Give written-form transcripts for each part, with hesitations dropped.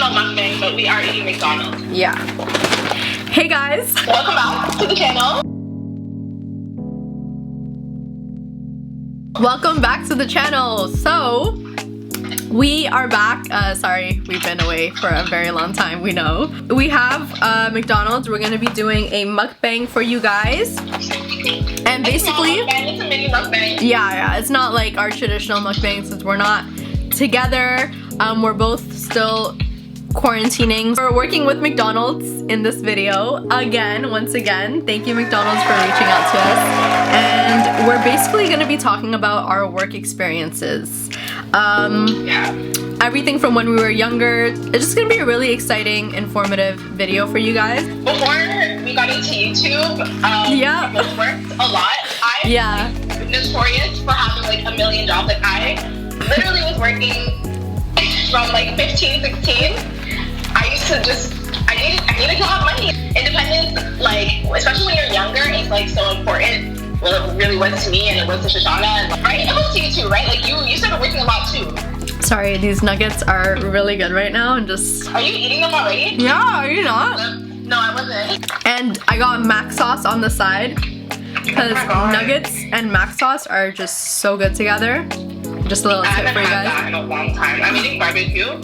traditional mukbang, but we are eating McDonald's. Yeah. Hey guys. Welcome back to the channel. Welcome back to the channel. So, we are back. Sorry, we've been away for a very long time, we know. We have McDonald's. We're gonna be doing a mukbang for you guys. And basically, it's a mini mukbang. Yeah, it's not like our traditional mukbang since we're not together. We're both still quarantining. We're working with McDonald's in this video once again. Thank you, McDonald's, for reaching out to us. And we're basically gonna be talking about our work experiences. Everything from when we were younger. It's just gonna be a really exciting, informative video for you guys. Before we got into YouTube, we both worked a lot. I'm notorious for having like a million jobs. Like I literally was working from like 15, 16. I used to I needed to have money. Independence, like, especially when you're younger, it's like so important. Well, it really was to me, and it was to Shoshana, and right? It was to you too, right? Like you started working a lot too. Sorry, these nuggets are really good right now, and just... Are you eating them already? Yeah, are you not? No, I wasn't. And I got mac sauce on the side, because nuggets and mac sauce are just so good together. Just a little tip for you guys. I haven't had that in a long time. I'm eating barbecue.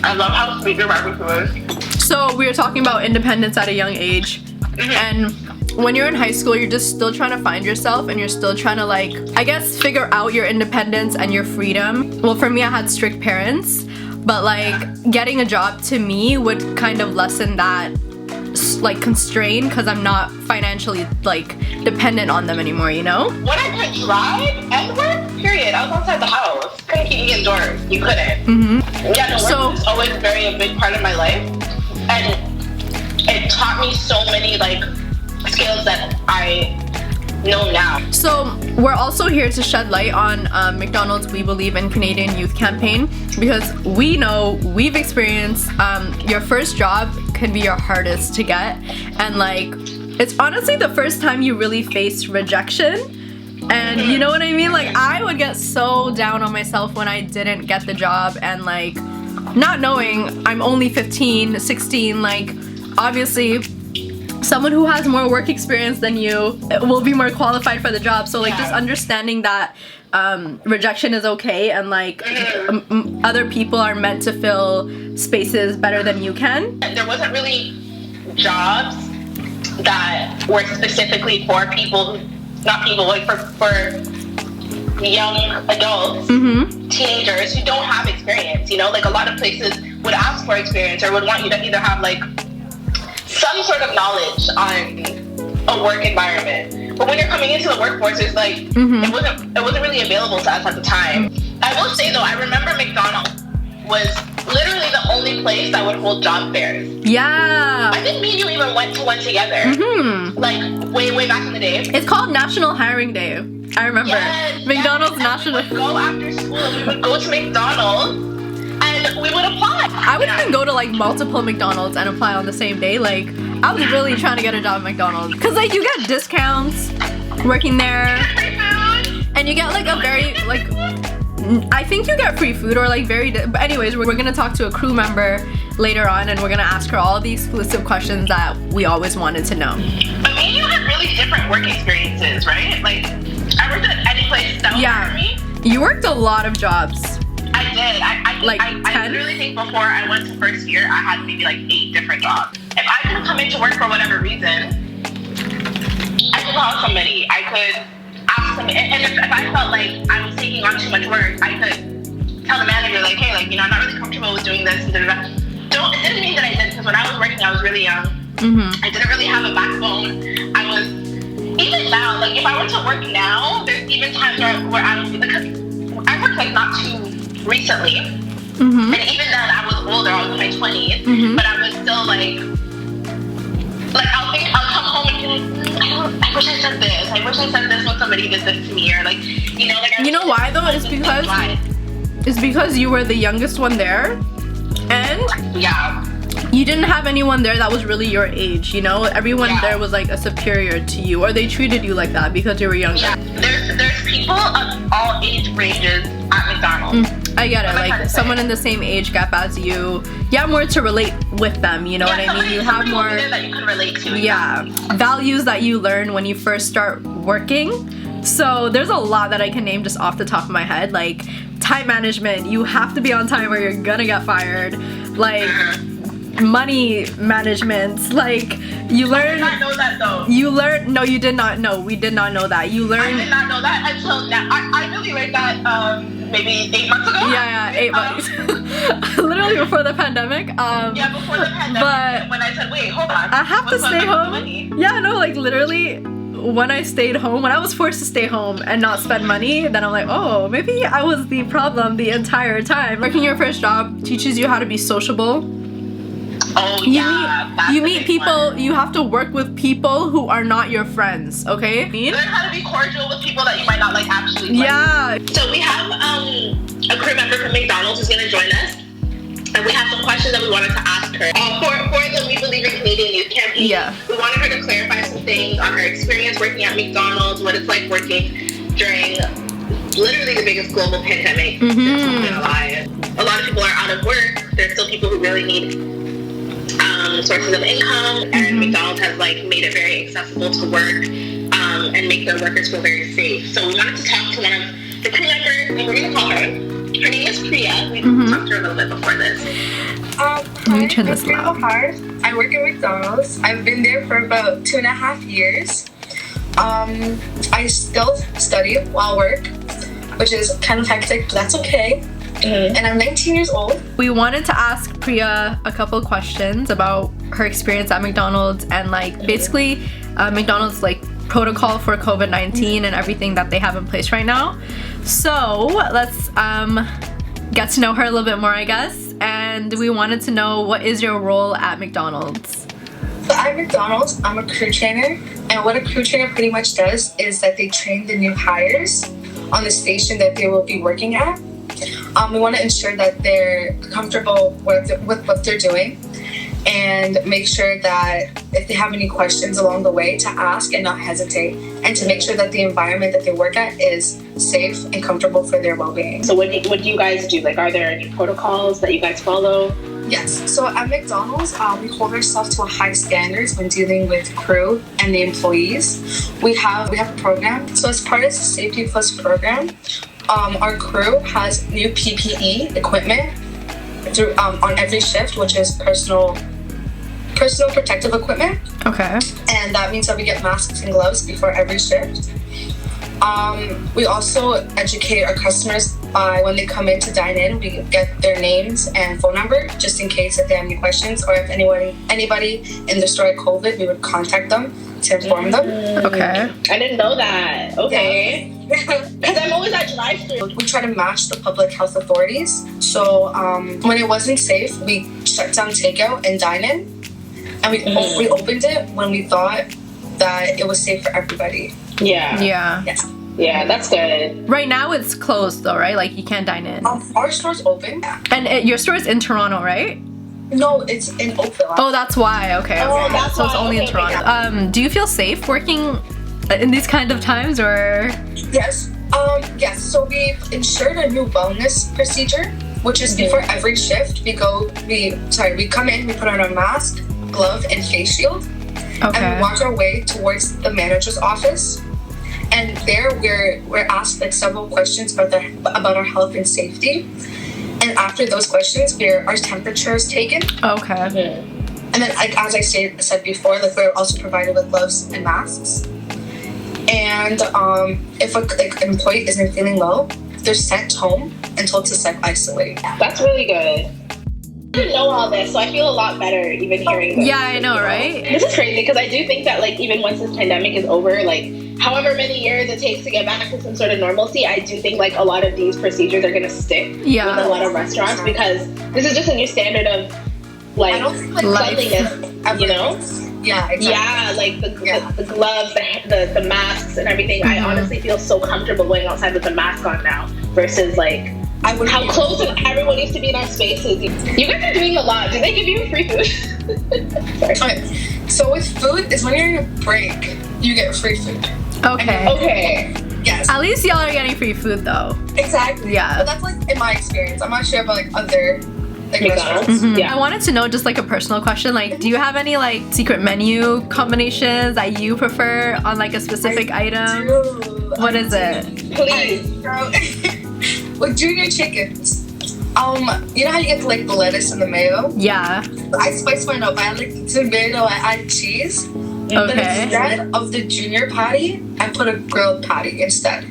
I love how sweet your barbecue is. So we were talking about independence at a young age, and when you're in high school, you're just still trying to find yourself, and you're still trying to, like, I guess, figure out your independence and your freedom. Well, for me, I had strict parents, but like getting a job to me would kind of lessen that like constraint, because I'm not financially like dependent on them anymore, you know? When I could drive and work, period. I was outside the house. Couldn't keep me indoors. You couldn't. Yeah, no, work was always a big part of my life, and it taught me so many like skills that I know now. So we're also here to shed light on McDonald's We Believe in Canadian Youth campaign, because we know, we've experienced your first job can be your hardest to get, and like it's honestly the first time you really face rejection. And you know what I mean? Like I would get so down on myself when I didn't get the job, and like not knowing I'm only 15, 16, like obviously someone who has more work experience than you will be more qualified for the job. So like just understanding that rejection is okay, and like other people are meant to fill spaces better than you can. There wasn't really jobs that were specifically for people, not people, like for young adults, teenagers who don't have experience, you know? Like a lot of places would ask for experience or would want you to either have like some sort of knowledge on a work environment. But when you're coming into the workforce, it's like it wasn't really available to us at the time. I will say though, I remember McDonald's was literally the only place that would hold job fairs. Yeah. I think me and you even went to one together. Like way back in the day. It's called National Hiring Day. I remember. Yes, McDonald's National. We would go after school and we would go to McDonald's and we would apply. I would even go to like multiple McDonald's and apply on the same day. Like I was really trying to get a job at McDonald's, because like you get discounts working there, and you get like a very like, I think you get free food or like but anyways, we're gonna talk to a crew member later on, and we're gonna ask her all the exclusive questions that we always wanted to know. But me and you had really different work experiences, right? Like I worked at any place that was for me. You worked a lot of jobs. I did. I literally think before I went to first year, I had maybe like 8 different jobs. If I couldn't come into work for whatever reason, I could call somebody. I could ask them, and if I felt like I was taking on too much work, I could tell the manager like, hey, like, you know, I'm not really comfortable with doing this. And it didn't mean that I did, because when I was working, I was really young. I didn't really have a backbone. Even now, like if I were to work now, there's even times where I don't feel, because I worked like not too recently, and even then I was older, I was in my 20s, but I was still like I'll come home and be like, I wish I said this, I wish I said this when somebody did this to me, or like, you know, like. You know why though? It's because you were the youngest one there, and you didn't have anyone there that was really your age, you know? Everyone there was like a superior to you, or they treated you like that because you were younger. There's people of all age ranges at McDonald's. I get it. Like someone in the same age gap as you, you have more to relate with them. You know what I mean? You have more that you can relate to. Yeah, values that you learn when you first start working. So there's a lot that I can name just off the top of my head. Like time management. You have to be on time or you're gonna get fired. Like money management. Like you learn. I did not know that though. You learn. No, you did not know. We did not know that. You learn. I did not know that until now. I really learned that maybe 8 months ago. Yeah, 8 months. Literally before the pandemic. Yeah, before the pandemic. But when I said, wait, hold on. I have to stay home. Yeah, no, like literally when I stayed home, when I was forced to stay home and not spend money, then I'm like, oh, maybe I was the problem the entire time. Working your first job teaches you how to be sociable. Oh yeah, you meet people. You have to work with people who are not your friends. Okay. Learn how to be cordial with people that you might not like actually. Yeah. So we have a crew member from McDonald's who's gonna join us, and we have some questions that we wanted to ask her. For the We Believe in Canadian Youth campaign. Yeah. We wanted her to clarify some things on her experience working at McDonald's, what it's like working during literally the biggest global pandemic since we've been alive. A lot of people are out of work. There's still people who really need sources of income, and McDonald's has like made it very accessible to work and make their workers feel very safe. So we wanted to talk to one of the crew members, and we're gonna call her. Her name is Priya. We talked to her a little bit before this. Let me turn this loud. I work at McDonald's. I've been there for about 2.5 years. I still study while work, which is kind of hectic, but that's okay. And I'm 19 years old. We wanted to ask Priya a couple questions about her experience at McDonald's and like basically McDonald's like protocol for COVID-19 and everything that they have in place right now. So let's get to know her a little bit more, I guess. And we wanted to know, what is your role at McDonald's? So at McDonald's, I'm a crew trainer. And what a crew trainer pretty much does is that they train the new hires on the station that they will be working at. We want to ensure that they're comfortable with what they're doing and make sure that if they have any questions along the way to ask and not hesitate, and to make sure that the environment that they work at is safe and comfortable for their well-being. So what do you guys do? Like, are there any protocols that you guys follow? Yes. So at McDonald's, we hold ourselves to a high standards when dealing with crew and the employees. We have a program. So as part of the Safety Plus program, our crew has new PPE equipment on every shift, which is personal protective equipment. Okay. And that means that we get masks and gloves before every shift. We also educate our customers when they come in to dine in. We get their names and phone number just in case if they have any questions, or if anybody in the store had COVID, we would contact them to inform them. Okay. I didn't know that. Okay. Because I'm always at drive-thru. We try to match the public health authorities. So when it wasn't safe, we shut down takeout and dine-in. And we opened it when we thought that it was safe for everybody. Yeah. Yes. Yeah, that's good. Right now it's closed though, right? Like you can't dine in. Our store's open. And your store is in Toronto, right? No, it's in Oakville. Oh, that's why. Okay. Oh, that's so it's why. only in Toronto. Yeah. Do you feel safe working in these kind of times, or? Yes. Yes. So we've ensured a new wellness procedure, which is before every shift we come in, we put on a mask, glove, and face shield. Okay. And we walk our way towards the manager's office. And there we're asked like several questions about our health and safety. And after those questions, our temperature is taken. Okay. And then, like as I said before, like we're also provided with gloves and masks. And if an employee isn't feeling well, they're sent home and told to self-isolate. That's really good. I didn't know all this, so I feel a lot better even hearing this. Yeah, I know, right? This is crazy because I do think that like even once this pandemic is over, like however many years it takes to get back to some sort of normalcy, I do think like a lot of these procedures are going to stick with a lot of restaurants, because this is just a new standard of like cleanliness, you know? Yeah, exactly. Yeah, like the gloves, the masks and everything. I honestly feel so comfortable going outside with a mask on now versus like how close everyone used to be in our spaces. You guys are doing a lot. Do they give you free food? Sorry. Okay. So with food is when you're in a break, you get free food. Okay. Okay. Yeah. Yes. At least y'all are getting free food though. Exactly. Yeah. But that's like in my experience. I'm not sure about like other like restaurants. McDonald's. I wanted to know, just like a personal question, like do you have any like secret menu combinations that you prefer on like a specific item? What is it? Please. With junior chickens, you know how you get like the lettuce and the mayo? Yeah. I spice mine up. I add like tomato, I add cheese. But Okay. instead of the junior patty, I put a grilled patty instead.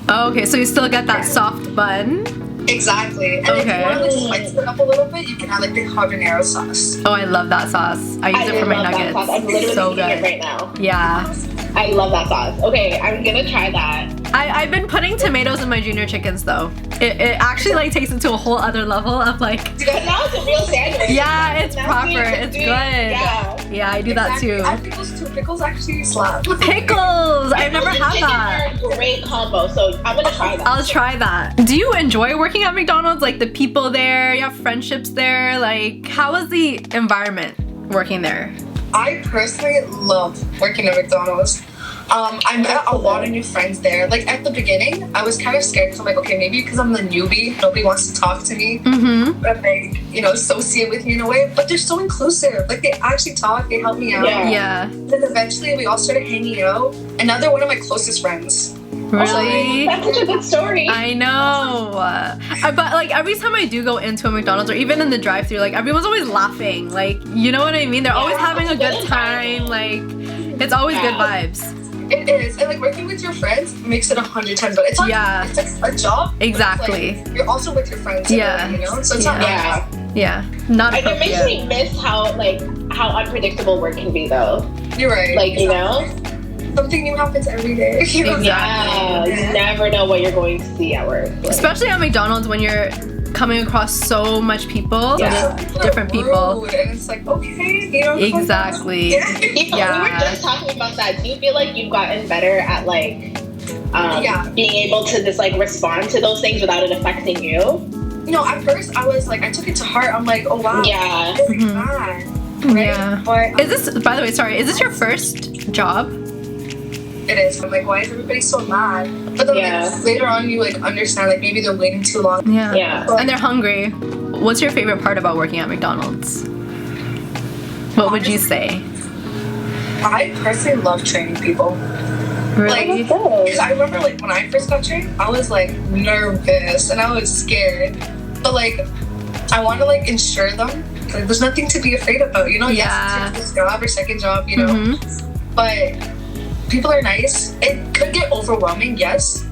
Oh, okay, so you still get that soft bun. Exactly. And if you Okay. want to like spice it up a little bit, you can add like the habanero sauce. Oh, I love that sauce. I use it for my love that sauce. I'm nuggets. literally So eating it good. right now. Yeah. I love that sauce. Okay, I'm gonna try that. I've been putting tomatoes in my junior chickens though. It actually like takes it to a whole other level of like, But now it's a real sandwich. yeah, it's Now proper. it's It's sweet. good. Yeah. Yeah, I do that Exactly. too. I have pickles too. Pickles actually slap. Pickles! I've never had Chicken that. are a great combo, so I'm gonna try that. I'll try that. Do you enjoy working at McDonald's? Like the people there, you have friendships there? Like how is the environment working there? I personally love working at McDonald's. I met a lot of new friends there. Like at the beginning, I was kind of scared because I'm like, okay, maybe because I'm the newbie, nobody wants to talk to me, Mm-hmm. but like, you know, associate with me in a way. But they're so inclusive. Like they actually talk, they help me out. Yeah. Yeah. Then eventually we all started hanging out, and now they're one of my closest friends. Really? That's such a good story. I know. But like every time I do go into a McDonald's or even in the drive-thru, like everyone's always laughing. Like, you know what I mean? They're always Yeah, having a it's a good good time. Like it's always good Yeah. vibes. It is, and like working with your friends makes it 100 times better. It's like Yeah. it's like a job. but it's, Exactly. like, you're also with your friends. in a Yeah. way, you know, so it's not Yeah. Yeah. Not And it makes appropriate. me miss how unpredictable work can be though. You're right. Like, you know? Something new happens every day. You know? Yeah. You never know what you're going to see at work. Like, Especially at McDonald's when you're coming across so much people. Yeah. Different people. Rude, and it's like, okay, you know. Exactly. Yeah. we were just talking about that. Do you feel like you've gotten better at like Yeah. being able to just like respond to those things without it affecting you? No, at first I was like, I took it to heart. I'm like, oh wow, Yeah. this is Mhm. bad. Right? Yeah. But Is this, by the way, sorry, is this your first job? it is. I'm like, why is everybody so mad? But then Yeah. like, later on, you like understand like maybe they're waiting too long. Yeah. Yeah. And they're hungry. What's your favorite part about working at McDonald's? What would you say? I personally love training people. Really? Because I remember like when I first got trained, I was like nervous and I was scared. But like, I want to like ensure them like there's nothing to be afraid about. You know, Yeah. yes, it's your first job or second job, you know. Mhm. But people are nice. It could get overwhelming, yes.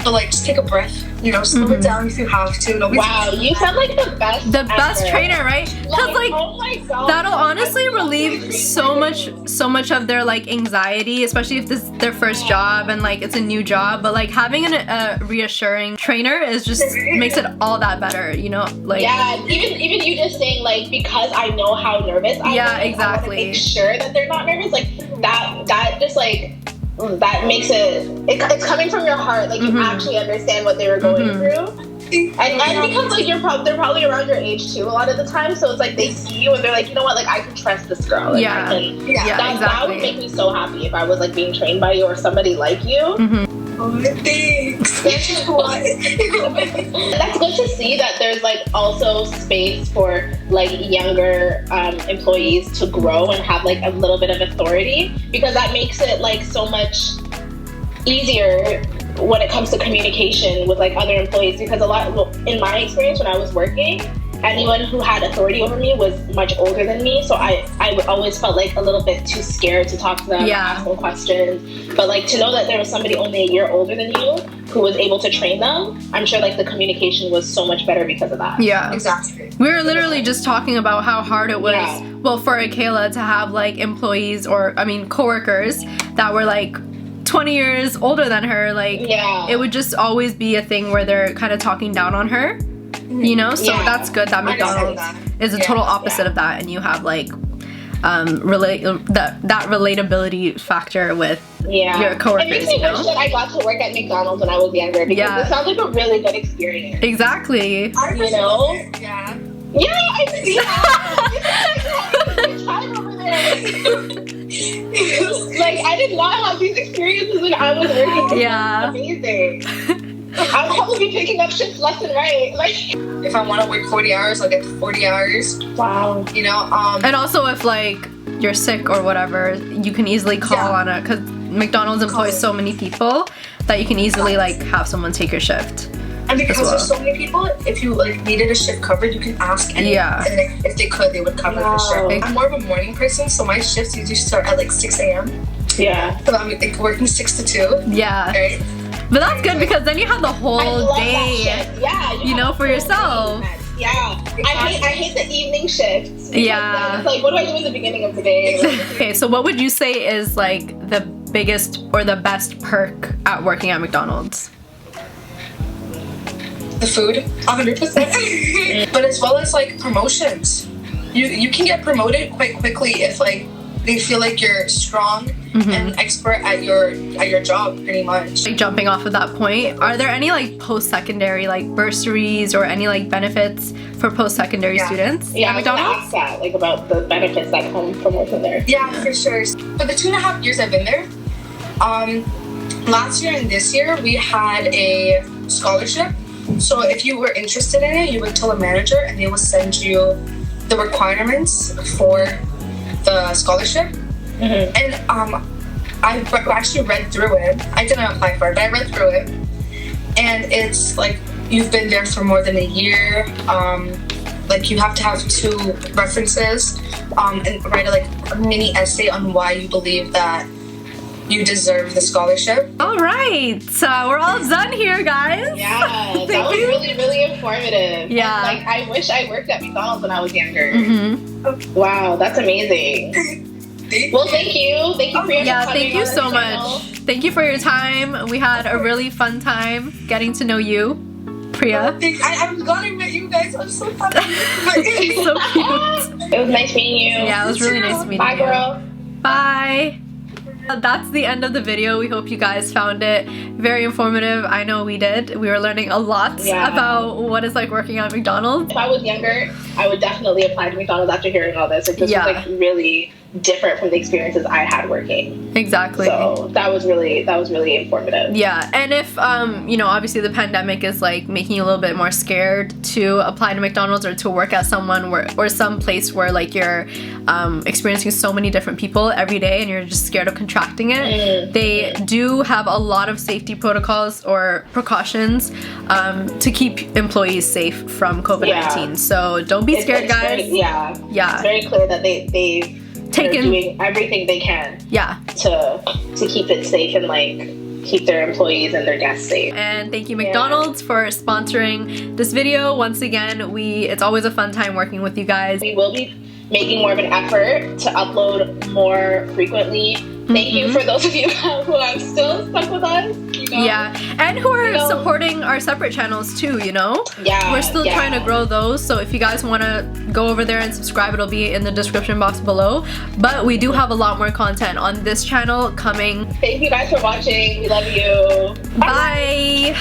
But like, just take a breath. You know, slow it down if you have to. Nobody's Wow, you sound like the best. The best ever. trainer, right? Because like oh my god, that'll honestly I love relieve training so people. much of their like anxiety, especially if this is their first job and like it's a new job. But like having a reassuring trainer is just makes it all that better, you know? Like Yeah, even you just saying like because I know how nervous I Yeah, am, I exactly. want to make sure that they're not nervous. Like that just like that makes it's coming from your heart. Like you actually understand what they were going through. And because like they're probably around your age too a lot of the time, so it's like they see you and they're like, you know what, like I can trust this girl. Like, Yeah. I can, Yeah, that would exactly. make me so happy if I was like being trained by you or somebody like you. Oh, thanks. That's why. That's good to see that there's like also space for like younger employees to grow and have like a little bit of authority, because that makes it like so much easier when it comes to communication with like other employees, because in my experience when I was working, anyone who had authority over me was much older than me, so I always felt like a little bit too scared to talk to them, ask them questions. But like to know that there was somebody only a year older than you who was able to train them, I'm sure like the communication was so much better because of that. Yeah. Exactly. We were literally just talking about how hard it was, Yeah. well, for Akela to have like employees coworkers that were like 20 years older than her. Like, Yeah. it would just always be a thing where they're kind of talking down on her, you know? So Yeah. that's good that I understand McDonald's that. is a total opposite of that, and you have like that relatability factor with your coworkers, It makes me you know? wish that I got to work at McDonald's when I was younger, because Yeah. it sounds like a really good experience. Exactly. You know? Yeah. Yeah, I see. Yeah. It's like, over there. Like, I did not have these experiences when I was working. Yeah. Amazing. I'll probably be picking up shifts left and right. Like, If I want to work 40 hours, I'll get the 40 hours. wow. You know, And also if like you're sick or whatever, you can easily call on it because McDonald's employs so many people that you can easily like have someone take your shift. and because well. there's so many people, if you like needed a shift covered, you can ask anyone. Yeah. And if they could, they would cover the Wow. shift. I'm more of a morning person, so my shifts usually start at like 6 a.m. Yeah. So I'm like working 6 to 2. Yeah. Right? But that's good because then you have the I whole love that day. shift. Yeah. you know, have for a full yourself. day. Yeah. I hate the evening shifts. because Yeah. then It's like, what do I do in the beginning of the day? Like, Okay, so what would you say is like the biggest or the best perk at working at McDonald's? The food, 100%. But as well as like promotions, you can get promoted quite quickly if like they feel like you're strong and expert at your job, pretty much. Like jumping off of that point, are there any like post-secondary like bursaries or any like benefits for post-secondary Yeah. students yeah, at I was gonna McDonald's? ask that, like, about the benefits that come from working there. Yeah, for sure. For the 2.5 years I've been there, last year and this year we had a scholarship. So if you were interested in it, you would tell a manager and they will send you the requirements for the scholarship. And I actually read through it. I didn't apply for it, but I read through it. And it's like you've been there for more than a year. Like you have to have 2 references and write a mini essay on why you believe that you deserve the scholarship. All right, so we're all done here, guys. Yeah, that was Thank you. really, really informative. Yeah. And, like, I wish I worked at McDonald's when I was younger. Mhm. Wow, that's amazing. Well, thank you. Thank you, Priya, Yeah, for coming thank you on so the channel. much. Thank you for your time. We had a really fun time getting to know you, Priya. I'm glad I met you guys. I'm so happy. So cute. It was nice meeting you. Yeah, it was really nice meeting Bye, you. girl. Bye. That's the end of the video. We hope you guys found it very informative. I know we did. We were learning a lot Yeah. about what it's like working at McDonald's. If I was younger, I would definitely apply to McDonald's after hearing all this. Like, this Yeah. was like really different from the experiences I had working. Exactly. So that was really informative. Yeah, and if you know, obviously the pandemic is like making you a little bit more scared to apply to McDonald's or to work at someone or some place where like you're experiencing so many different people every day and you're just scared of contracting it. They do have a lot of safety protocols or precautions to keep employees safe from COVID-19. Yeah. So don't be scared, It's guys. very, yeah. Yeah. It's very clear that they're doing everything they can Yeah. to keep it safe and like keep their employees and their guests safe. And thank you, McDonald's, for sponsoring this video. Once again, it's always a fun time working with you guys. We will be making more of an effort to upload more frequently. Thank you for those of you who have still stuck with us. You know? Yeah, and who are You know? supporting our separate channels too, you know? Yeah, We're still yeah. trying to grow those, so if you guys want to go over there and subscribe, it'll be in the description box below. But we do have a lot more content on this channel coming. Thank you guys for watching. We love you. Bye.